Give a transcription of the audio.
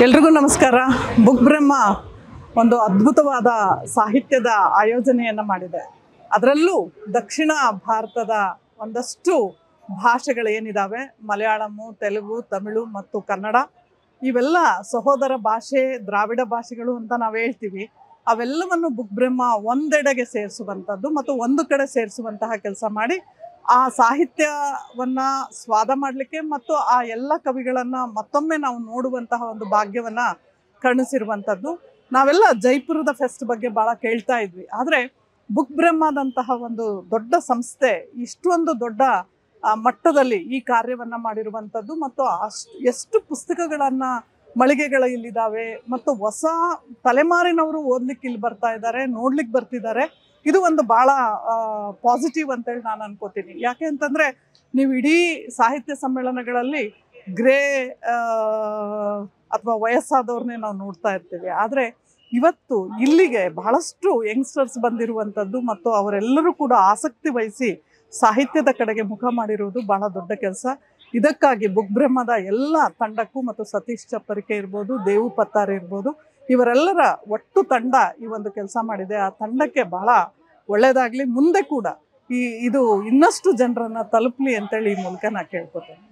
ಎಲ್ರಿಗೂ ನಮಸ್ಕಾರ. ಬುಕ್ ಬ್ರಹ್ಮ ಒಂದು ಅದ್ಭುತವಾದ ಸಾಹಿತ್ಯದ ಆಯೋಜನೆಯನ್ನು ಮಾಡಿದೆ. ಅದರಲ್ಲೂ ದಕ್ಷಿಣ ಭಾರತದ ಒಂದಷ್ಟು ಭಾಷೆಗಳೇನಿದ್ದಾವೆ, ಮಲಯಾಳಮು, ತೆಲುಗು, ತಮಿಳು ಮತ್ತು ಕನ್ನಡ, ಇವೆಲ್ಲ ಸಹೋದರ ಭಾಷೆ, ದ್ರಾವಿಡ ಭಾಷೆಗಳು ಅಂತ ನಾವು ಹೇಳ್ತೀವಿ. ಅವೆಲ್ಲವನ್ನು ಬುಕ್ ಬ್ರಹ್ಮ ಒಂದೆಡೆಗೆ ಸೇರಿಸುವಂಥದ್ದು ಮತ್ತು ಒಂದು ಕಡೆ ಸೇರಿಸುವಂತಹ ಕೆಲಸ ಮಾಡಿ ಆ ಸಾಹಿತ್ಯವನ್ನು ಸ್ವಾದ ಮಾಡಲಿಕ್ಕೆ ಮತ್ತು ಆ ಎಲ್ಲ ಕವಿಗಳನ್ನು ಮತ್ತೊಮ್ಮೆ ನಾವು ನೋಡುವಂತಹ ಒಂದು ಭಾಗ್ಯವನ್ನು ಕರುಣಿಸಿರುವಂಥದ್ದು. ನಾವೆಲ್ಲ ಜೈಪುರದ ಫೆಸ್ಟ್ ಬಗ್ಗೆ ಭಾಳ ಕೇಳ್ತಾ ಇದ್ವಿ. ಆದರೆ ಬುಕ್ ಬ್ರಹ್ಮದಂತಹ ಒಂದು ದೊಡ್ಡ ಸಂಸ್ಥೆ ಇಷ್ಟೊಂದು ದೊಡ್ಡ ಮಟ್ಟದಲ್ಲಿ ಈ ಕಾರ್ಯವನ್ನು ಮಾಡಿರುವಂಥದ್ದು ಮತ್ತು ಎಷ್ಟು ಪುಸ್ತಕಗಳನ್ನು ಮಳಿಗೆಗಳು ಇಲ್ಲಿದ್ದಾವೆ ಮತ್ತು ಹೊಸ ತಲೆಮಾರಿನವರು ಓದಲಿಕ್ಕೆ ಇಲ್ಲಿ ಬರ್ತಾ ಇದ್ದಾರೆ, ನೋಡ್ಲಿಕ್ಕೆ ಬರ್ತಿದ್ದಾರೆ. ಇದು ಒಂದು ಭಾಳ ಪಾಸಿಟಿವ್ ಅಂತೇಳಿ ನಾನು ಅನ್ಕೋತೀನಿ. ಯಾಕೆ ಅಂತಂದರೆ ನೀವು ಇಡೀ ಸಾಹಿತ್ಯ ಸಮ್ಮೇಳನಗಳಲ್ಲಿ ಗ್ರೇ ಅಥವಾ ವಯಸ್ಸಾದವ್ರನ್ನೇ ನಾವು ನೋಡ್ತಾ ಇರ್ತೀವಿ. ಆದರೆ ಇವತ್ತು ಇಲ್ಲಿಗೆ ಬಹಳಷ್ಟು ಯಂಗ್ಸ್ಟರ್ಸ್ ಬಂದಿರುವಂಥದ್ದು ಮತ್ತು ಅವರೆಲ್ಲರೂ ಕೂಡ ಆಸಕ್ತಿ ವಹಿಸಿ ಸಾಹಿತ್ಯದ ಕಡೆಗೆ ಮುಖ ಮಾಡಿರುವುದು ಬಹಳ ದೊಡ್ಡ ಕೆಲಸ. ಇದಕ್ಕಾಗಿ ಬುಕ್ ಬ್ರಹ್ಮದ ಎಲ್ಲ ತಂಡಕ್ಕೂ ಮತ್ತು ಸತೀಶ್ ಚಪ್ಪರಿಕೆ ಇರ್ಬೋದು, ದೇವು ಪತ್ತಾರ್ ಇರ್ಬೋದು, ಇವರೆಲ್ಲರ ಒಟ್ಟು ತಂಡ ಈ ಒಂದು ಕೆಲಸ ಮಾಡಿದೆ. ಆ ತಂಡಕ್ಕೆ ಬಹಳ ಒಳ್ಳೆಯದಾಗಲಿ. ಮುಂದೆ ಕೂಡ ಇದು ಇನ್ನಷ್ಟು ಜನರನ್ನು ತಲುಪಲಿ ಅಂತೇಳಿ ಈ ಮೂಲಕ ನಾನು ಕೇಳ್ಕೊತೇನೆ.